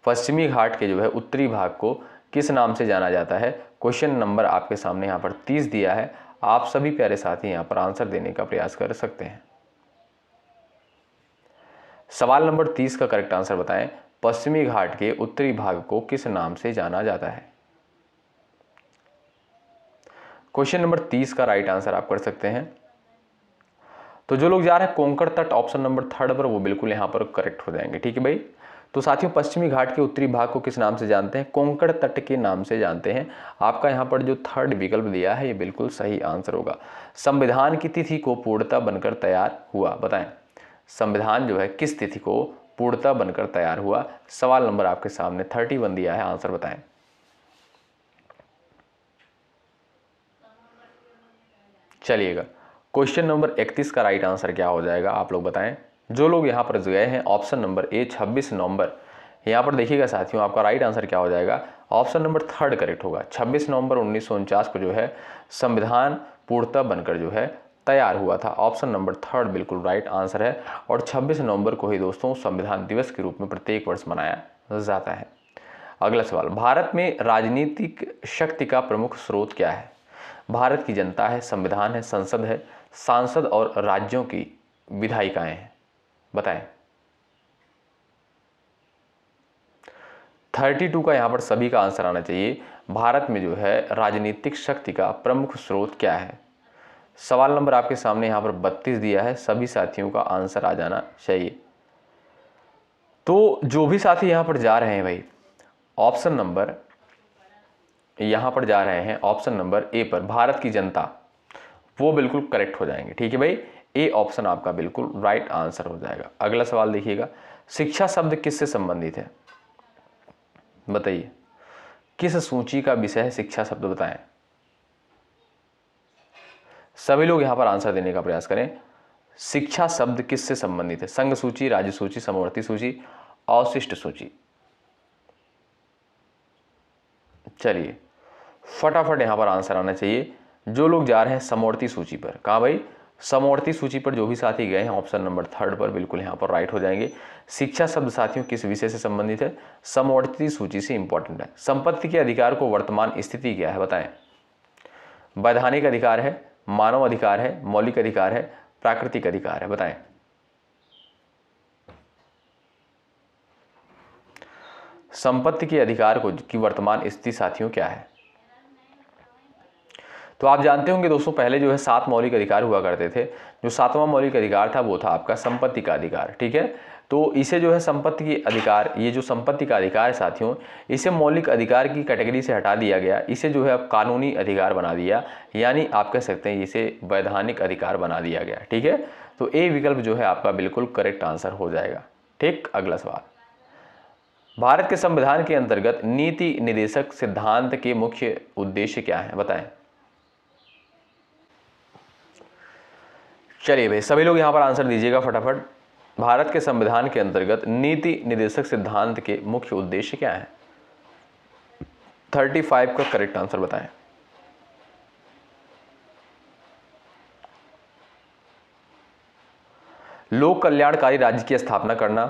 पश्चिमी घाट के जो है उत्तरी भाग को किस नाम से जाना जाता है। क्वेश्चन नंबर आपके सामने यहाँ पर 30 दिया है। आप सभी प्यारे साथी यहाँ पर आंसर देने का प्रयास कर सकते हैं। सवाल नंबर 30 का करेक्ट आंसर बताएं। पश्चिमी घाट के उत्तरी भाग को किस नाम से जाना जाता है। क्वेश्चन नंबर 30 का राइट आंसर आप कर सकते हैं। तो जो लोग जा रहे हैं कोंकण तट ऑप्शन नंबर 3 पर, वो बिल्कुल यहाँ पर करेक्ट हो जाएंगे। ठीक है भाई। तो साथियों, पश्चिमी घाट के उत्तरी भाग को किस नाम से जानते हैं? कोंकण तट के नाम से जानते हैं। आपका यहाँ पर जो 3rd विकल्प दिया है ये बिल्कुल सही आंसर होगा। संविधान की तिथि को पूर्णतः बनकर तैयार हुआ, बताएं। संविधान जो है किस तिथि को पूर्णतः बनकर तैयार हुआ? सवाल नंबर आपके सामने 31 दिया है, आंसर बताएं। चलिएगा, क्वेश्चन नंबर 31 का राइट आंसर क्या हो जाएगा आप लोग बताएं। जो लोग यहाँ पर गए हैं ऑप्शन नंबर ए 26 नवंबर, यहाँ पर देखिएगा साथियों, आपका राइट आंसर क्या हो जाएगा? ऑप्शन नंबर 3rd करेक्ट होगा। 26 नवंबर 1949 को जो है संविधान पूर्णतः बनकर जो है तैयार हुआ था। ऑप्शन नंबर 3rd बिल्कुल राइट आंसर है। और 26 नवंबर को ही दोस्तों संविधान दिवस के रूप में प्रत्येक वर्ष मनाया जाता है। अगला सवाल, भारत में राजनीतिक शक्ति का प्रमुख स्रोत क्या है? भारत की जनता है, संविधान है, संसद है, सांसद और राज्यों की विधायिकाएं हैं, बताएं। 32 का यहाँ पर सभी का आंसर आना चाहिए। भारत में जो है राजनीतिक शक्ति का प्रमुख स्रोत क्या है? सवाल नंबर आपके सामने यहाँ पर 32 दिया है। सभी साथियों का आंसर आ जाना चाहिए। तो जो भी साथी यहाँ पर जा रहे हैं भाई, ऑप्शन नंबर यहाँ पर जा रहे हैं ऑप्शन नंबर ए पर, भारत की जनता, वो बिल्कुल करेक्ट हो जाएंगे। ठीक है भाई, ए ऑप्शन आपका बिल्कुल राइट आंसर हो जाएगा। अगला सवाल देखिएगा, शिक्षा शब्द किससे संबंधित है? बताइए, किस सूची का विषय है शिक्षा शब्द, बताएं। सभी लोग यहां पर आंसर देने का प्रयास करें। शिक्षा शब्द किससे संबंधित है? संघ सूची, राज्य सूची, समवर्ती सूची, अवशिष्ट सूची। चलिए फटाफट यहां पर आंसर आना चाहिए। जो लोग जा रहे हैं समवर्ती सूची पर, कहा भाई समवर्ती सूची पर जो भी साथी गए हैं ऑप्शन नंबर 3rd पर, बिल्कुल यहां पर राइट हो जाएंगे। शिक्षा शब्द साथियों किस विषय से संबंधित है? समवर्ती सूची से इंपॉर्टेंट है। संपत्ति के अधिकार को वर्तमान स्थिति क्या है, बताएं। वैधानिक अधिकार है, मानव अधिकार है, मौलिक अधिकार है, प्राकृतिक अधिकार है, बताएं। संपत्ति के अधिकार को की वर्तमान स्थिति साथियों क्या है? तो आप जानते होंगे दोस्तों, पहले जो है 7 मौलिक अधिकार हुआ करते थे। जो 7वां मौलिक अधिकार था वो था आपका संपत्ति का अधिकार। ठीक है, तो इसे जो है संपत्ति की अधिकार, ये जो संपत्ति का अधिकार है साथियों, इसे मौलिक अधिकार की कैटेगरी से हटा दिया गया। इसे जो है अब कानूनी अधिकार बना दिया, यानी आप कह सकते हैं इसे वैधानिक अधिकार बना दिया गया। ठीक है, तो ए विकल्प जो है आपका बिल्कुल करेक्ट आंसर हो जाएगा। ठीक, अगला सवाल, भारत के संविधान के अंतर्गत नीति निदेशक सिद्धांत के मुख्य उद्देश्य क्या है, बताएं। चलिए भाई, सभी लोग यहां पर आंसर दीजिएगा फटाफट। भारत के संविधान के अंतर्गत नीति निदेशक सिद्धांत के मुख्य उद्देश्य क्या है? 35 का करेक्ट आंसर बताएं। लोक कल्याणकारी राज्य की स्थापना करना,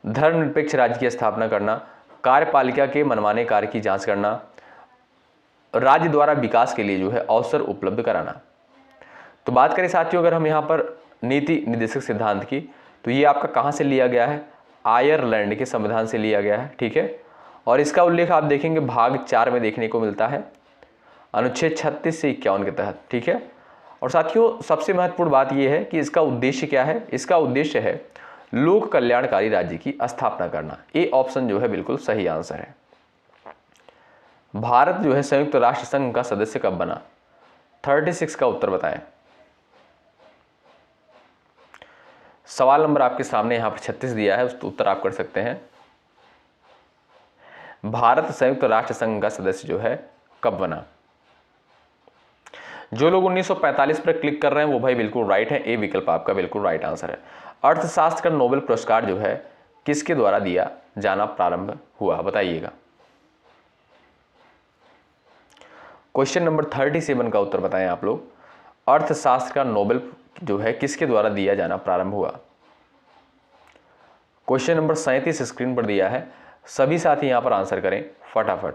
धर्मनिरपेक्ष राज्य की स्थापना करना, कार्यपालिका के मनमाने कार्य की जांच करना, राज्य द्वारा विकास के लिए जो है अवसर उपलब्ध कराना। तो बात करें साथियों अगर हम यहाँ पर नीति निदेशक सिद्धांत की, तो ये आपका कहाँ से लिया गया है? आयरलैंड के संविधान से लिया गया है। ठीक है, और इसका उल्लेख आप देखेंगे भाग 4 में देखने को मिलता है, अनुच्छेद 36 से 51 के तहत। ठीक है, और साथियों सबसे महत्वपूर्ण बात यह है कि इसका उद्देश्य क्या है? इसका उद्देश्य है लोक कल्याणकारी राज्य की स्थापना करना। ए ऑप्शन जो है बिल्कुल सही आंसर है। भारत जो है संयुक्त राष्ट्र संघ का सदस्य कब बना? 36 का उत्तर बताएं। सवाल नंबर आपके सामने यहां पर 36 दिया है, उसका उत्तर आप कर सकते हैं। भारत संयुक्त राष्ट्र संघ का सदस्य जो है कब बना? जो लोग 1945 पर क्लिक कर रहे हैं वो भाई बिल्कुल राइट है। ए विकल्प आपका बिल्कुल राइट आंसर है। अर्थशास्त्र का नोबेल पुरस्कार जो है किसके द्वारा दिया जाना प्रारंभ हुआ, बताइएगा। क्वेश्चन नंबर 37 का उत्तर बताएं आप लोग। अर्थशास्त्र का नोबेल जो है किसके द्वारा दिया जाना प्रारंभ हुआ? क्वेश्चन नंबर 37 स्क्रीन पर दिया है। सभी साथी यहां पर आंसर करें फटाफट।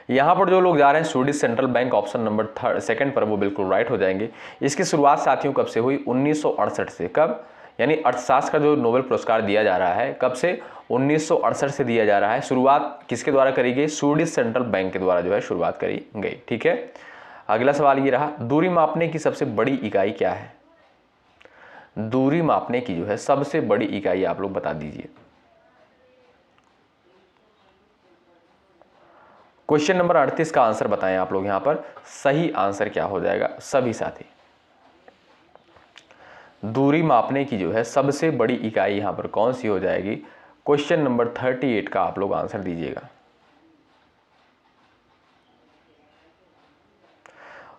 यहाँ पर जो लोग जा रहे हैं Swedish central bank option number second पर, वो बिल्कुल राइट हो जाएंगे। इसकी शुरुआत साथियों कब से हुई? 1968 से। कब? यानी अर्थशास्त्र का जो नोबेल पुरस्कार दिया जा रहा है कब से? 1968 से दिया जा रहा है। शुरुआत किसके द्वारा करी गई? स्वीडिश सेंट्रल बैंक के द्वारा जो है शुरुआत करी गई। ठीक है, अगला सवाल ये रहा, दूरी मापने की सबसे बड़ी इकाई क्या है? दूरी मापने की जो है सबसे बड़ी इकाई आप लोग बता दीजिए। क्वेश्चन नंबर 38 का आंसर बताएं आप लोग। यहां पर सही आंसर क्या हो जाएगा सभी साथी? दूरी मापने की जो है सबसे बड़ी इकाई यहां पर कौन सी हो जाएगी? क्वेश्चन नंबर 38 का आप लोग आंसर दीजिएगा।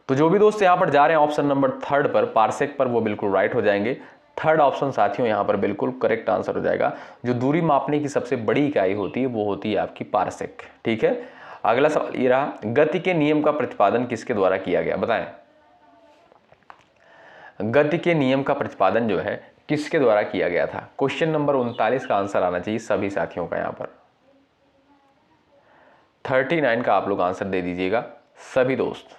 तो जो भी दोस्त यहां पर जा रहे हैं ऑप्शन नंबर थर्ड पर, पारसेक पर, वो बिल्कुल राइट हो जाएंगे। थर्ड ऑप्शन साथियों यहां पर बिल्कुल करेक्ट आंसर हो जाएगा। जो दूरी मापने की सबसे बड़ी इकाई होती है वो होती है आपकी पारसेक। ठीक है, अगला सवाल ये रहा, गति के नियम का प्रतिपादन किसके द्वारा किया गया? बताएं, गति के नियम का प्रतिपादन जो है किसके द्वारा किया गया था? क्वेश्चन नंबर 39 का आंसर आना चाहिए सभी साथियों का। यहां पर 39 का आप लोग आंसर दे दीजिएगा सभी दोस्त।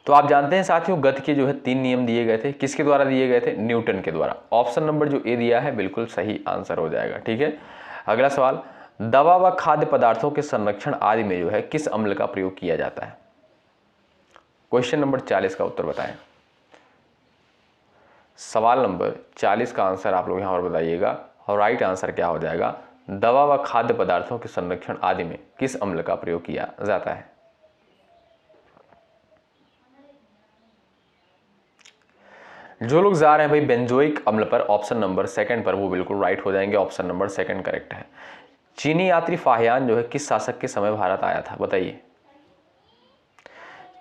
तो आप जानते हैं साथियों गति के जो है 3 नियम दिए गए थे। किसके द्वारा दिए गए थे? न्यूटन के द्वारा। ऑप्शन नंबर जो ए दिया है बिल्कुल सही आंसर हो जाएगा। ठीक है, अगला सवाल, दवा व खाद्य पदार्थों के संरक्षण आदि में जो है किस अम्ल का प्रयोग किया जाता है? क्वेश्चन नंबर 40 का उत्तर बताएं। सवाल नंबर 40 का आंसर आप लोग यहां पर बताइएगा और राइट आंसर क्या हो जाएगा? दवा व खाद्य पदार्थों के संरक्षण आदि में किस अम्ल का प्रयोग किया जाता है? जो लोग जा रहे हैं भाई बेंजोइक अम्ल पर, ऑप्शन नंबर सेकंड पर, वो बिल्कुल राइट हो जाएंगे। ऑप्शन नंबर सेकंड करेक्ट है। चीनी यात्री फाहियान जो है किस शासक के समय भारत आया था? बताइए,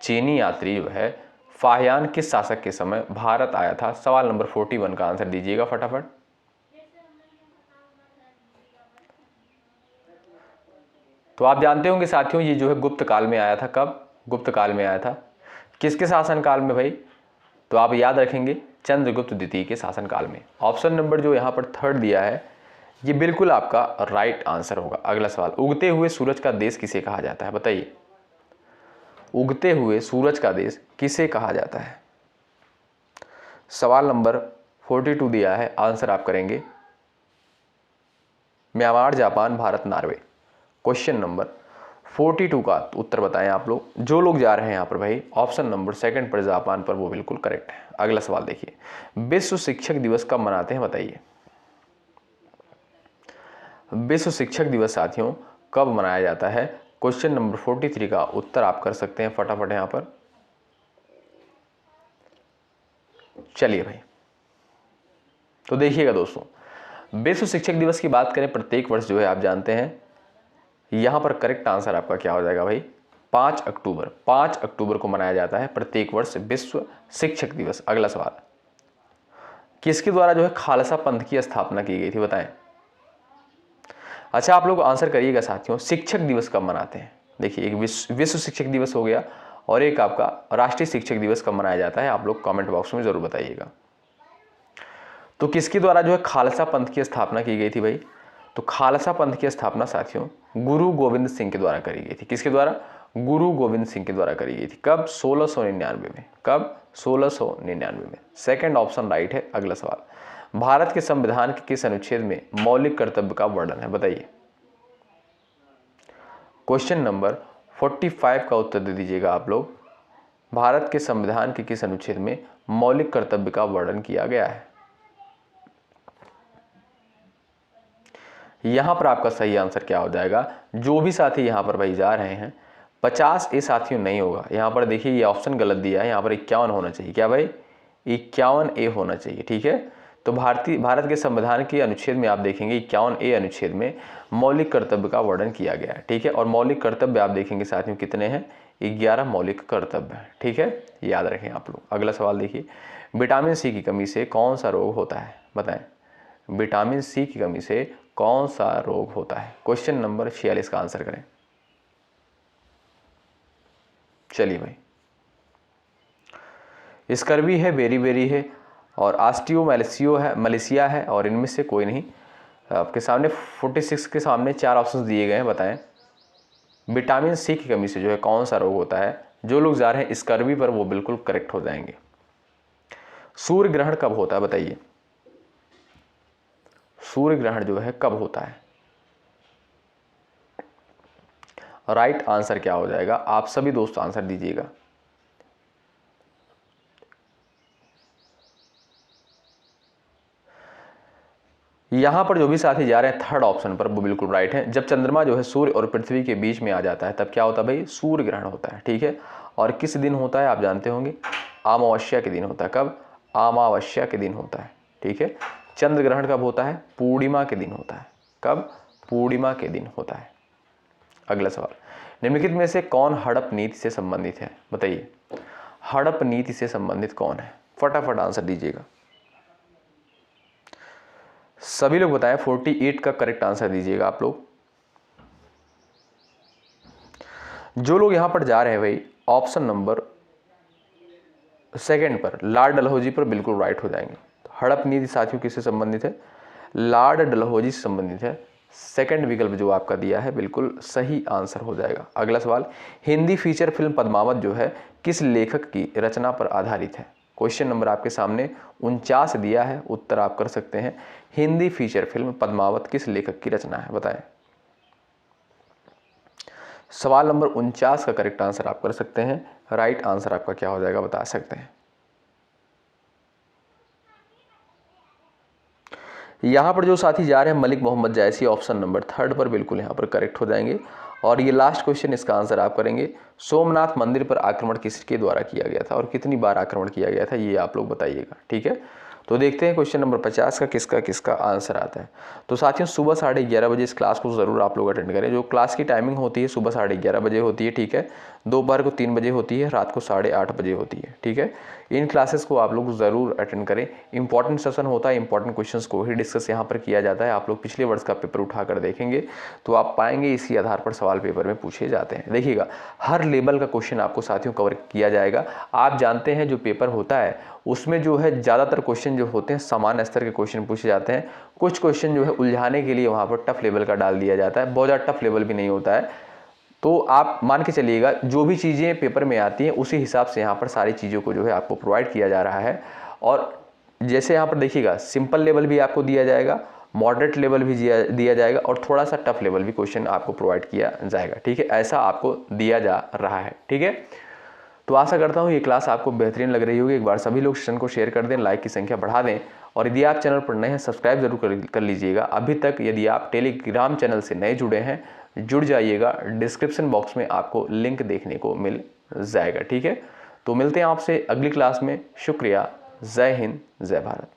चीनी यात्री जो है फाहियान किस शासक के समय भारत आया था? सवाल नंबर 41 का आंसर दीजिएगा फटाफट। तो आप जानते होंगे साथियों ये जो है गुप्त काल में आया था। कब? गुप्त काल में आया था। किसके शासन काल में भाई? तो आप याद रखेंगे चंद्रगुप्त द्वितीय के शासन काल में। ऑप्शन नंबर जो यहाँ पर थर्ड दिया है ये बिल्कुल आपका राइट आंसर होगा। अगला सवाल, उगते हुए सूरज का देश किसे कहा जाता है? बताइए, उगते हुए सूरज का देश किसे कहा जाता है? सवाल नंबर 42 दिया है, आंसर आप करेंगे Myanmar, Japan, Bharat, Norway. Question number 42 का उत्तर बताएं आप लोग। जो लोग जा रहे हैं यहाँ पर भाई ऑप्शन नंबर सेकंड पर जापान पर, वो बिल्कुल करेक्ट है। अगला सवाल देखिए, विश्व शिक्षक दिवस कब मनाते हैं? बताइए, विश्व शिक्षक दिवस साथियों कब मनाया जाता है? क्वेश्चन नंबर 43 का उत्तर आप कर सकते हैं फटाफट यहां पर। चलिए भाई, तो देखिएगा दोस्तों, विश्व शिक्षक दिवस की बात करें प्रत्येक वर्ष जो है आप जानते हैं यहां पर करेक्ट आंसर आपका क्या हो जाएगा भाई? 5 अक्टूबर। 5 अक्टूबर को मनाया जाता है प्रत्येक वर्ष विश्व शिक्षक दिवस। अगला सवाल, किसके द्वारा जो है खालसा पंथ की स्थापना की गई थी? बताएं। अच्छा, आप लोग आंसर करिएगा साथियों, शिक्षक दिवस कब मनाते हैं? देखिए, एक विश्व शिक्षक दिवस हो गया और एक आपका राष्ट्रीय शिक्षक दिवस कब मनाया जाता है? आप लोग कमेंट बॉक्स में जरूर बताइएगा। तो किसके द्वारा जो है खालसा पंथ की स्थापना की गई थी भाई? तो खालसा पंथ की स्थापना साथियों गुरु गोविंद सिंह के द्वारा करी गई थी। किसके द्वारा? गुरु गोविंद सिंह के द्वारा करी गई थी। कब? 1699 में। कब? 1699 में। सेकंड ऑप्शन राइट है। अगला सवाल, भारत के संविधान के किस अनुच्छेद में मौलिक कर्तव्य का वर्णन है? बताइए। क्वेश्चन नंबर 45 का उत्तर दे दीजिएगा आप लोग। भारत के संविधान के किस अनुच्छेद में मौलिक कर्तव्य का वर्णन किया गया है? यहां पर आपका सही आंसर क्या हो जाएगा? जो भी साथी यहां पर भाई जा रहे हैं 50 ए साथियों नहीं होगा। यहां पर देखिए ये ऑप्शन गलत दिया है, यहां पर 51 होना चाहिए। क्या भाई? 51 ए होना चाहिए। ठीक है, तो भारत के संविधान के अनुच्छेद में आप देखेंगे 51 ए अनुच्छेद में मौलिक कर्तव्य का वर्णन किया गया है। ठीक है, और मौलिक कर्तव्य आप देखेंगे साथियों कितने हैं? 11 मौलिक कर्तव्य है। ठीक है, याद रखें आप लोग। अगला सवाल देखिए, विटामिन सी की कमी से कौन सा रोग होता है? बताएं, विटामिन सी की कमी से कौन सा रोग होता है? क्वेश्चन नंबर 46 का आंसर करें। चलिए भाई, स्कर्वी है, बेरी बेरी है और ऑस्टियोमैलिसिया है और इनमें से कोई नहीं। आपके सामने 46 के सामने 4 ऑप्शन दिए गए हैं, बताएं विटामिन सी की कमी से जो है कौन सा रोग होता है। जो लोग जा रहे हैं स्कर्वी पर वो बिल्कुल करेक्ट हो जाएंगे। सूर्य ग्रहण कब होता है बताइए, सूर्य ग्रहण जो है कब होता है। राइट आंसर क्या हो जाएगा, आप सभी दोस्त आंसर दीजिएगा। यहां पर जो भी साथी जा रहे हैं थर्ड ऑप्शन पर वो बिल्कुल राइट है। जब चंद्रमा जो है सूर्य और पृथ्वी के बीच में आ जाता है तब क्या होता है भाई, सूर्य ग्रहण होता है। ठीक है, और किस दिन होता है आप जानते होंगे, अमावस्या के दिन होता है। कब, अमावस्या के दिन होता है। ठीक है, चंद्र ग्रहण कब होता है, पूर्णिमा के दिन होता है। कब, पूर्णिमा के दिन होता है। अगला सवाल, निम्नलिखित में से कौन हड़प नीति से संबंधित है बताइए, हड़प नीति से संबंधित कौन है, फटाफट आंसर दीजिएगा। सभी लोग बताएं, 48 का करेक्ट आंसर दीजिएगा आप लोग। जो लोग यहां पर जा रहे हैं भाई ऑप्शन नंबर सेकंड पर लॉर्ड डलहौजी पर बिल्कुल राइट हो जाएंगे। हड़प नीति साथियों किससे संबंधित है, लॉर्ड डलहौजी से संबंधित है। सेकंड विकल्प जो आपका दिया है बिल्कुल सही आंसर हो जाएगा। अगला सवाल, हिंदी फीचर फिल्म पद्मावत जो है किस लेखक की रचना पर आधारित है। क्वेश्चन नंबर आपके सामने 49 दिया है, उत्तर आप कर सकते हैं। हिंदी फीचर फिल्म पद्मावत किस लेखक की रचना है बताएं। सवाल नंबर 49 का करेक्ट आंसर आप कर सकते हैं। राइट आंसर आपका क्या हो जाएगा बता सकते हैं। यहां पर जो साथी जा रहे हैं मलिक मोहम्मद जायसी, ऑप्शन नंबर थर्ड पर बिल्कुल यहां पर करेक्ट हो जाएंगे। और ये लास्ट क्वेश्चन, इसका आंसर आप करेंगे, सोमनाथ मंदिर पर आक्रमण किसके द्वारा किया गया था और कितनी बार आक्रमण किया गया था, ये आप लोग बताइएगा। ठीक है, तो देखते हैं क्वेश्चन नंबर 50 का किसका किसका आंसर आता है। तो साथियों सुबह 11:30 बजे इस क्लास को ज़रूर आप लोग अटेंड करें। जो क्लास की टाइमिंग होती है सुबह 11:30 बजे होती है। ठीक है, दोपहर को 3 बजे होती है, रात को 8:30 बजे होती है। ठीक है, इन क्लासेस को आप लोग ज़रूर अटेंड करें। इंपॉर्टेंट सेशन होता है, इंपॉर्टेंट क्वेश्चंस को ही डिस्कस यहाँ पर किया जाता है। आप लोग पिछले वर्ष का पेपर उठाकर देखेंगे तो आप पाएंगे इसी आधार पर सवाल पेपर में पूछे जाते हैं। देखिएगा, हर लेवल का क्वेश्चन आपको साथियों कवर किया जाएगा। आप जानते हैं जो पेपर होता है उसमें जो है ज़्यादातर क्वेश्चन जो होते हैं सामान्य स्तर के क्वेश्चन पूछे जाते हैं। कुछ क्वेश्चन जो है उलझाने के लिए वहाँ पर टफ लेवल का डाल दिया जाता है, बहुत ज़्यादा टफ लेवल भी नहीं होता है। तो आप मान के चलिएगा जो भी चीज़ें पेपर में आती हैं उसी हिसाब से यहाँ पर सारी चीज़ों को जो है आपको प्रोवाइड किया जा रहा है। और जैसे यहाँ पर देखिएगा सिंपल लेवल भी आपको दिया जाएगा, मॉडरेट लेवल भी दिया जाएगा और थोड़ा सा टफ लेवल भी क्वेश्चन आपको प्रोवाइड किया जाएगा। ठीक है, ऐसा आपको दिया जा रहा है। ठीक है, तो आशा करता हूँ ये क्लास आपको बेहतरीन लग रही होगी। एक बार सभी लोग सेशन को शेयर कर दें, लाइक की संख्या बढ़ा दें और यदि आप चैनल पर नए हैं सब्सक्राइब जरूर कर लीजिएगा। अभी तक यदि आप टेलीग्राम चैनल से नए जुड़े हैं जुड़ जाइएगा, डिस्क्रिप्शन बॉक्स में आपको लिंक देखने को मिल जाएगा। ठीक है, तो मिलते हैं आपसे अगली क्लास में। शुक्रिया, जय हिंद, जय भारत।